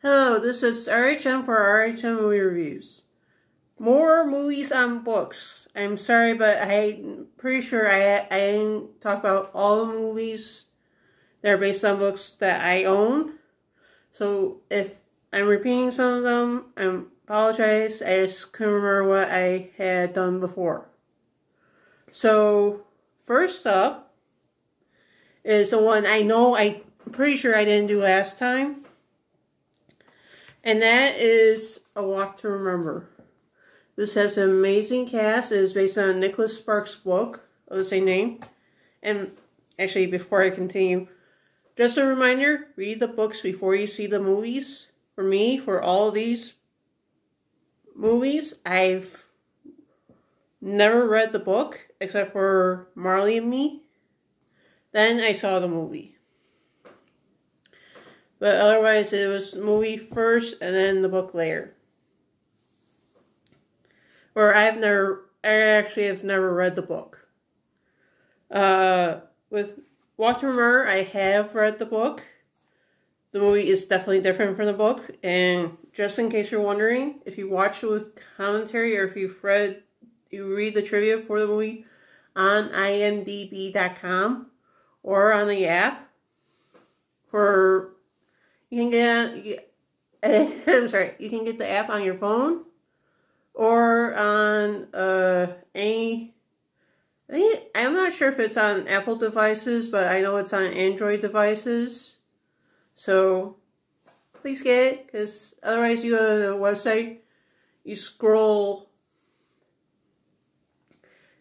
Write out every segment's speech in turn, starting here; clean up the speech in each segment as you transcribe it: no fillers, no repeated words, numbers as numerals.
Hello, this is RHM for RHM Movie Reviews. More movies on books. I'm sorry, but I'm pretty sure I didn't talk about all the movies that are based on books that I own. So if I'm repeating some of them, I apologize. I just couldn't remember what I had done before. So first up is the one I'm pretty sure I didn't do last time. And that is A Walk to Remember. This has an amazing cast. It is based on Nicholas Sparks' book of the same name. And actually, before I continue, just a reminder, read the books before you see the movies. For me, for all of these movies, I've never read the book, except for Marley and Me. Then I saw the movie. But otherwise, it was the movie first and then the book later. Or I actually have never read the book. With Walk to Remember, I have read the book. The movie is definitely different from the book. And just in case you're wondering, if you watch it with commentary or if you read the trivia for the movie on imdb.com or on the app, you can get the app on your phone or on I'm not sure if it's on Apple devices, but I know it's on Android devices. So please get it, because otherwise you go to the website, you scroll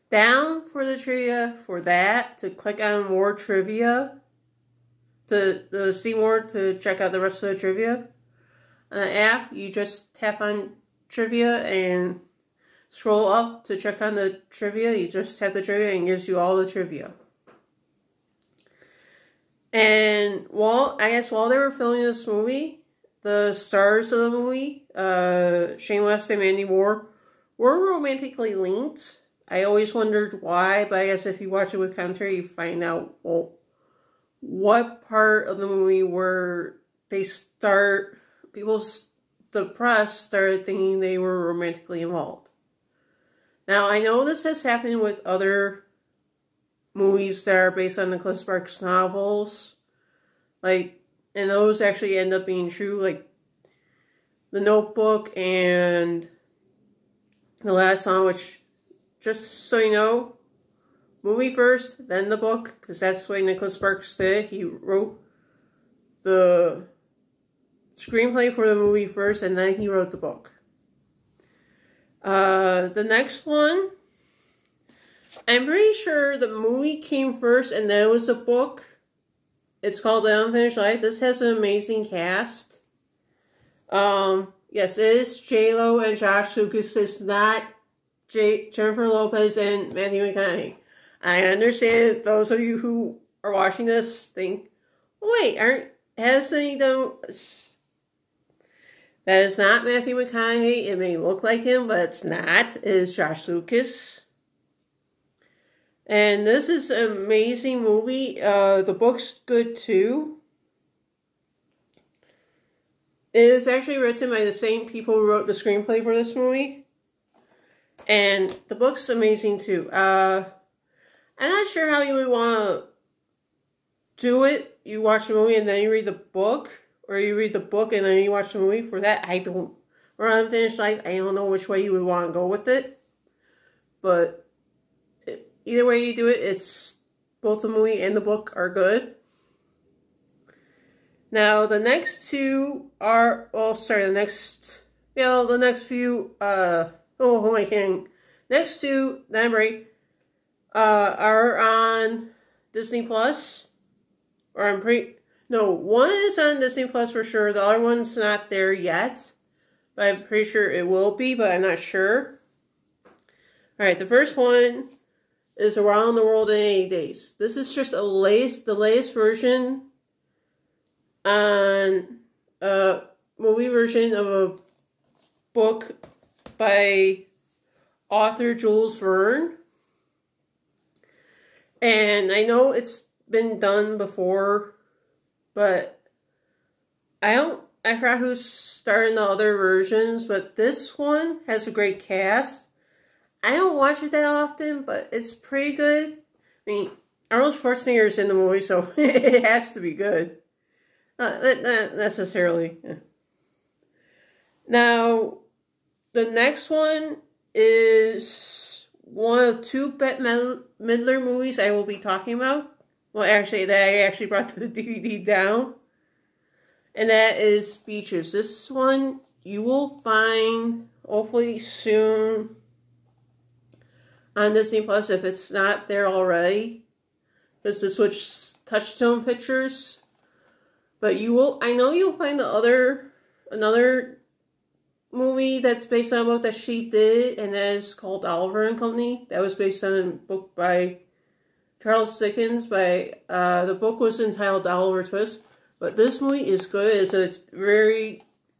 down for the trivia for that to click on more trivia. To see more, to check out the rest of the trivia. On the app, you just tap on trivia and scroll up to check on the trivia. You just tap the trivia and it gives you all the trivia. And while they were filming this movie, the stars of the movie, Shane West and Mandy Moore, were romantically linked. I always wondered why, but I guess if you watch it with commentary, you find out, well, what part of the movie where the press started thinking they were romantically involved. Now, I know this has happened with other movies that are based on Nicholas Sparks novels. And those actually end up being true, like The Notebook and The Last Song, which, just so you know, movie first, then the book, because that's the way Nicholas Sparks did. He wrote the screenplay for the movie first, and then he wrote the book. The next one, I'm pretty sure the movie came first, and then it was a book. It's called The Unfinished Life. This has an amazing cast. Yes, it is J-Lo and Josh Lucas. It's not Jennifer Lopez and Matthew McConaughey. I understand those of you who are watching this think, wait, hasn't he done... That is not Matthew McConaughey. It may look like him, but it's not. It is Josh Lucas. And this is an amazing movie. The book's good too. It is actually written by the same people who wrote the screenplay for this movie. And the book's amazing too. I'm not sure how you would want to do it. You watch the movie and then you read the book. Or you read the book and then you watch the movie. For that, or Unfinished Life, I don't know which way you would want to go with it. But either way you do it, both the movie and the book are good. Now, the next two are, the next few, next two, are on Disney Plus. One is on Disney Plus for sure. The other one's not there yet. But I'm pretty sure it will be, but I'm not sure. Alright, the first one is Around the World in 80 Days. This is just the latest version on a movie version of a book by author Jules Verne. And I know it's been done before, but I don't I forgot who starred in the other versions, but this one has a great cast. I don't watch it that often, but it's pretty good. I mean, Arnold Schwarzenegger's in the movie, so it has to be good. Not necessarily. Yeah. Now, the next one is one of two Bette Midler movies I will be talking about. Well, actually, that I actually brought the DVD down. And that is Beaches. This one you will find hopefully soon on Disney Plus if it's not there already. Because to switch Touchstone Pictures. But I know you'll find another movie that's based on a book that she did, and that is called Oliver and Company. That was based on a book by Charles Dickens. The book was entitled Oliver Twist. But this movie is good.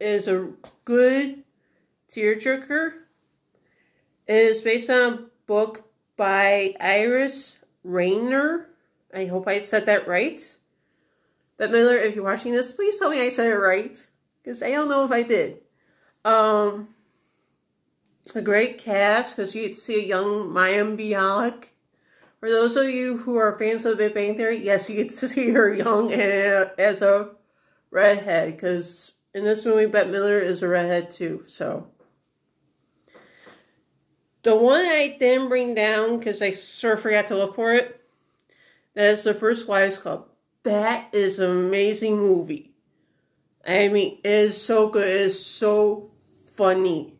It's a good tearjerker. It is based on a book by Iris Rainer. I hope I said that right. Bette Midler, if you're watching this, please tell me I said it right. Because I don't know if I did. A great cast, because you get to see a young Mayim Bialik. For those of you who are fans of the Big Bang Theory, yes, you get to see her young as a redhead, because in this movie, Bette Midler is a redhead too, so. The one I didn't bring down, because I sort of forgot to look for it, that is The First Wives Club. That is an amazing movie. I mean, it is so good, it is so funny.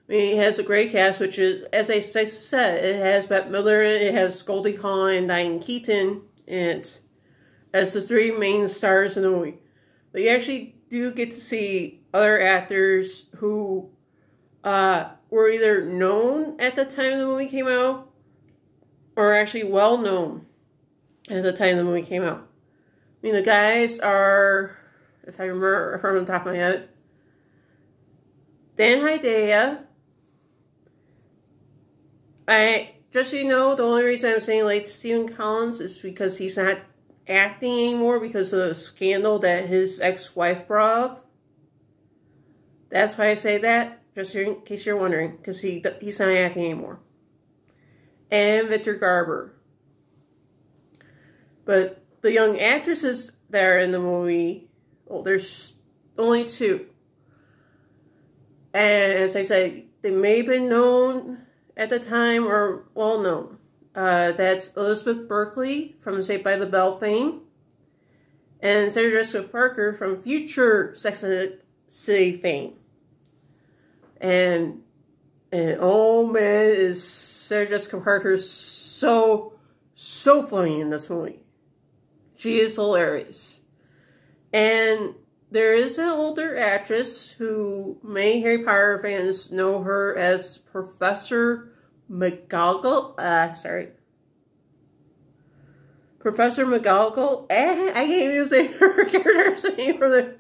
I mean, it has a great cast, which is, as I said, it has Bette Midler, it has Goldie Hawn and Diane Keaton in it as the three main stars in the movie. But you actually do get to see other actors who were either known at the time the movie came out or actually well known at the time the movie came out. I mean, the guys are, if I remember from the top of my head, Dan Hedaya. Just so you know, the only reason I'm saying late to Stephen Collins is because he's not acting anymore because of the scandal that his ex-wife brought up. That's why I say that, just in case you're wondering, because he's not acting anymore. And Victor Garber. But the young actresses that are in the movie, well, there's only two. And as I said, they may have been known at the time or well known. That's Elizabeth Berkley from Saved by the Bell fame. And Sarah Jessica Parker from future Sex and the City fame. And oh man, is Sarah Jessica Parker so funny in this movie. She is hilarious. And there is an older actress who many Harry Potter fans know her as Professor McGonagall. Professor McGonagall. I can't even say her character's name for the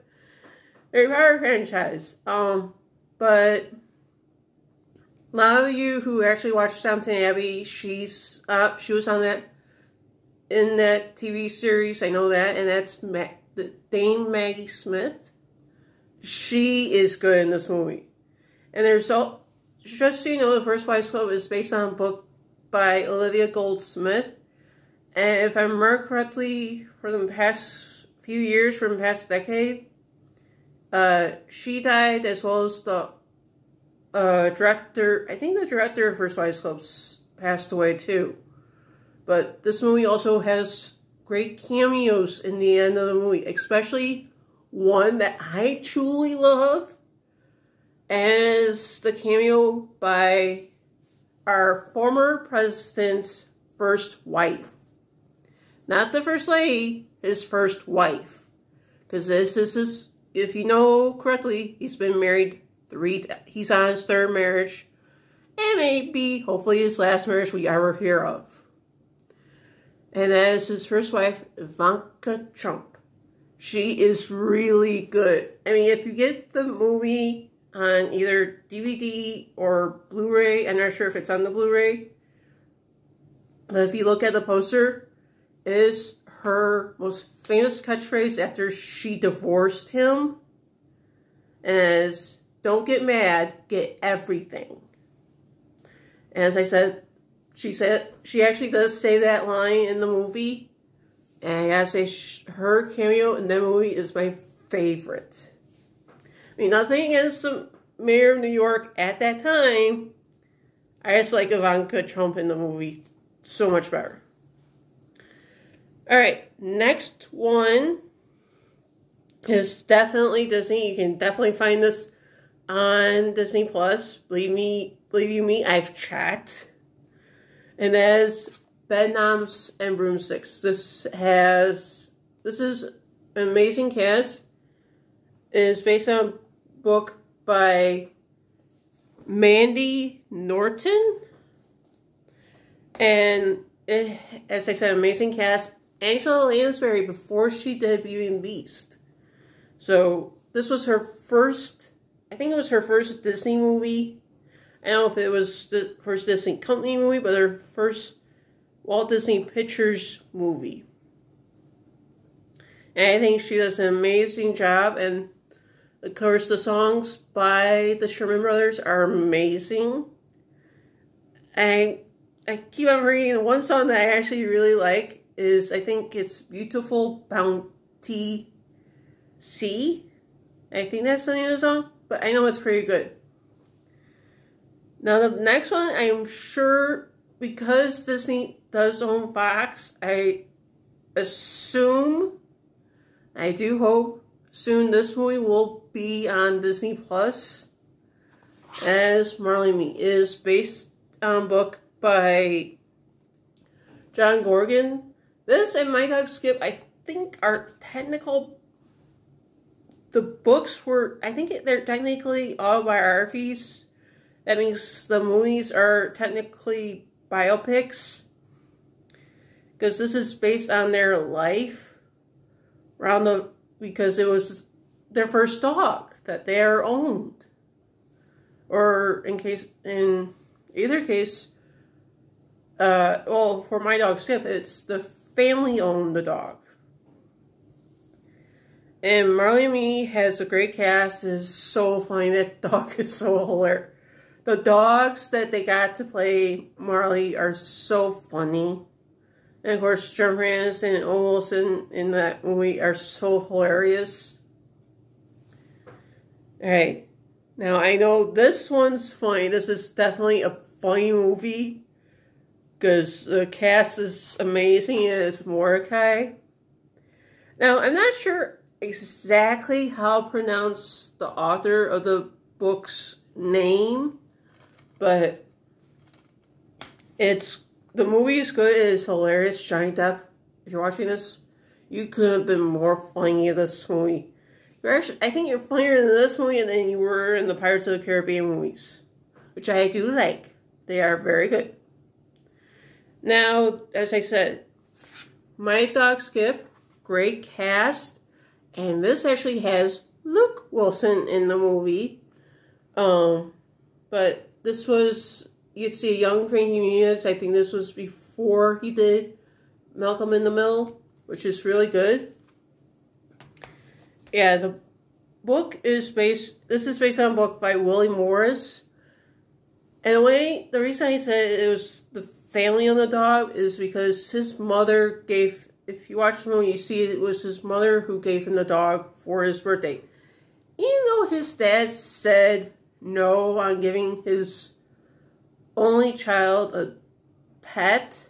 Harry Potter franchise. But a lot of you who actually watched Downton Abbey, she was on in that TV series. I know that, and that's Dame Maggie Smith. She is good in this movie. And just so you know, The First Wives Club is based on a book by Olivia Goldsmith. And if I remember correctly, for the past few years, from the past decade, she died, as well as the director. I think the director of First Wives Club passed away too. But this movie also has great cameos in the end of the movie, especially one that I truly love, as the cameo by our former president's first wife. Not the first lady, his first wife. Because this is, if you know correctly, he's been married he's on his third marriage, and maybe, hopefully, his last marriage we ever hear of. And that is his first wife, Ivanka Trump. She is really good. I mean, if you get the movie on either DVD or Blu-ray, I'm not sure if it's on the Blu-ray, but if you look at the poster, it is her most famous catchphrase after she divorced him. as don't get mad, get everything. And as I said, she actually does say that line in the movie. And I gotta say, her cameo in that movie is my favorite. I mean, nothing against the mayor of New York at that time. I just like Ivanka Trump in the movie so much better. Alright, next one is definitely Disney. You can definitely find this on Disney Plus. Believe you me, I've checked. And that is Bedknobs and Broomsticks. This is an amazing cast. It is based on a book by Mandy Norton. And it, as I said, amazing cast. Angela Lansbury before she did Beauty and the Beast. So this was her first, I think it was her first Disney movie. I don't know if it was the first Disney company movie, but her first Walt Disney Pictures movie. And I think she does an amazing job. And of course, the songs by the Sherman Brothers are amazing. And I keep on reading the one song that I actually really like is, I think it's Beautiful Bounty Sea. I think that's the name of the song, but I know it's pretty good. Now the next one, I'm sure, because Disney does own Fox, I assume, I do hope soon this movie will be on Disney Plus, as Marley and Me. It is based on a book by John Gorgon. This and My Dog Skip, I think, are technical. The books were, I think they're technically autobiographies. That means the movies are technically biopics. Because this is based on their life. Because it was their first dog that they are owned. Or in either case, well, for My Dog Skip, it's the family owned the dog. And Marley and Me has a great cast. It's so funny. That dog is so hilarious. The dogs that they got to play Marley are so funny. And of course, Jennifer Aniston and Owen Wilson in that movie are so hilarious. Alright. Now, I know this one's funny. This is definitely a funny movie. Because the cast is amazing and it's Mordecai. Now, I'm not sure exactly how to pronounce the author of the book's name. But the movie is good. It is hilarious. Johnny Depp, if you're watching this, you could have been more funny in this movie. I think you're funnier in this movie than you were in the Pirates of the Caribbean movies. Which I do like. They are very good. Now, as I said, My Dog Skip, great cast, and this actually has Luke Wilson in the movie. But this was, you'd see a young Frankie Muniz. I think this was before he did Malcolm in the Middle, which is really good. Yeah, the book is this is based on a book by Willie Morris. And the reason I said it was the family on the dog is because his mother gave, if you watch the movie, you see it was his mother who gave him the dog for his birthday. Even though his dad said no on giving his only child a pet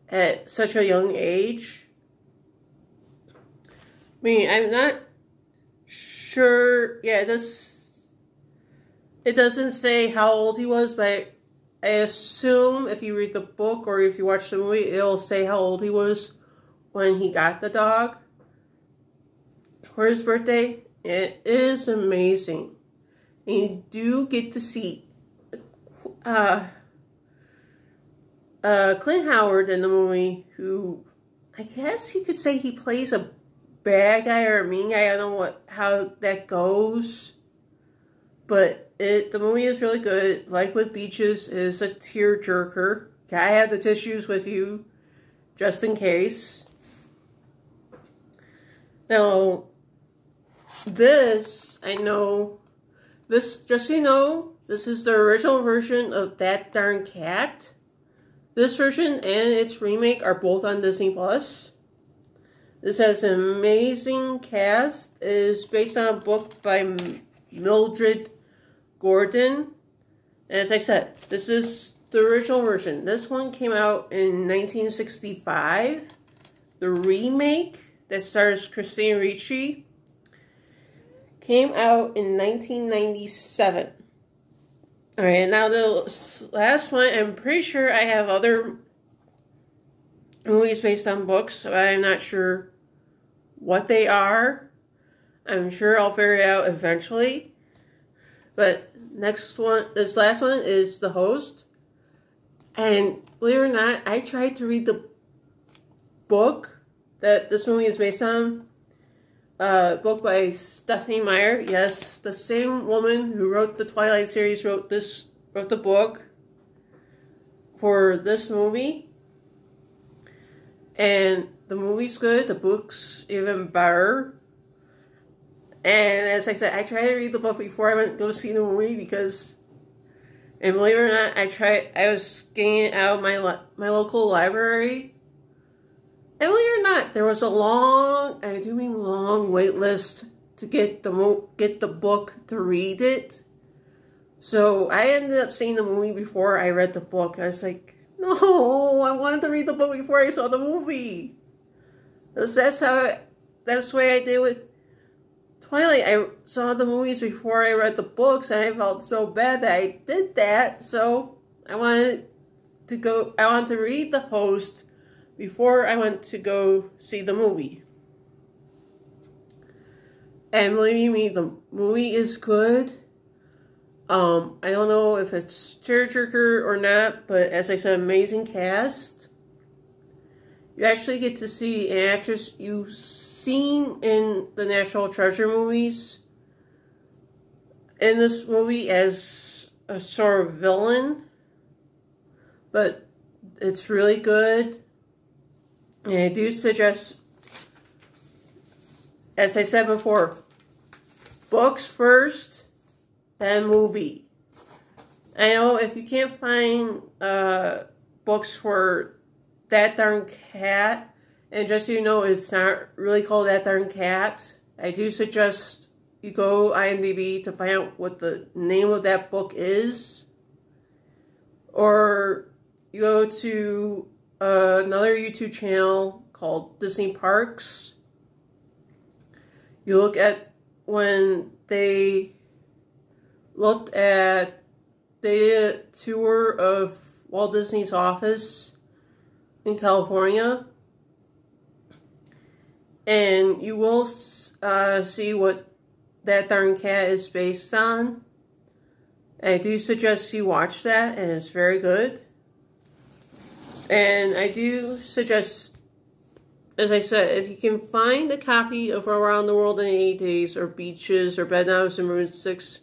at such a young age. I mean, I'm not sure. Yeah, it doesn't say how old he was, but I assume if you read the book or if you watch the movie, it'll say how old he was when he got the dog for his birthday. It is amazing. And you do get to see Clint Howard in the movie, who I guess you could say he plays a bad guy or a mean guy. I don't know how that goes. But the movie is really good. Like with Beaches, it is a tearjerker. Gotta have the tissues with you, just in case. Now, This, I know, this, just so you know, this is the original version of That Darn Cat. This version and its remake are both on Disney Plus. This has an amazing cast. It is based on a book by Mildred Gordon. And as I said, this is the original version. This one came out in 1965. The remake that stars Christina Ricci came out in 1997. Alright, and now the last one, I'm pretty sure I have other movies based on books, but I'm not sure what they are. I'm sure I'll figure it out eventually. But next one, this last one is The Host. And believe it or not, I tried to read the book that this movie is based on. Book by Stephenie Meyer. Yes, the same woman who wrote the Twilight series wrote the book for this movie. And the movie's good, the book's even better. And as I said, I tried to read the book before I went to go see the movie because, and believe it or not, I was getting it out of my local library. And believe it or not, there was a long, and I do mean long, wait list to get the book to read it. So I ended up seeing the movie before I read the book. I was like, no, I wanted to read the book before I saw the movie. That's the way I did with Twilight. I saw the movies before I read the books, and I felt so bad that I did that. So I wanted to read The Host before I went to go see the movie. And believe me, the movie is good. I don't know if it's tearjerker or not, but as I said, amazing cast. You actually get to see an actress you've seen in the National Treasure movies in this movie as a sort of villain. But it's really good. And I do suggest, as I said before, books first, then movie. I know if you can't find books for That Darn Cat, and just so you know, it's not really called That Darn Cat, I do suggest you go IMDb to find out what the name of that book is. Or you go to another YouTube channel called Disney Parks. You look at when they looked at the tour of Walt Disney's office in California, and you will see what That Darn Cat is based on. I do suggest you watch that, and it's very good. And I do suggest, as I said, if you can find a copy of Around the World in 80 Days, or Beaches, or Bedknobs and Broomsticks,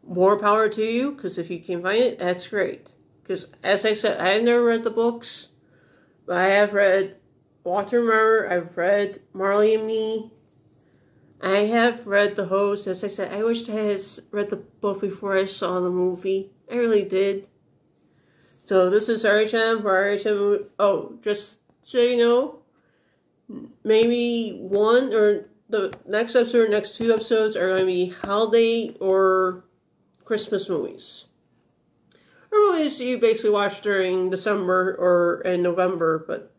more power to you, because if you can find it, that's great. Because, as I said, I have never read the books, but I have read Walter Murray, I've read Marley and Me, I have read The Host. As I said, I wished I had read the book before I saw the movie. I really did. So this is RHM for RHM. Oh, just so you know, maybe one or the next episode or next two episodes are going to be holiday or Christmas movies. Or movies you basically watch during December or in November, but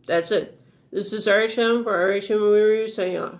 that's it. This is RHM for RHM Movie Review, signing off.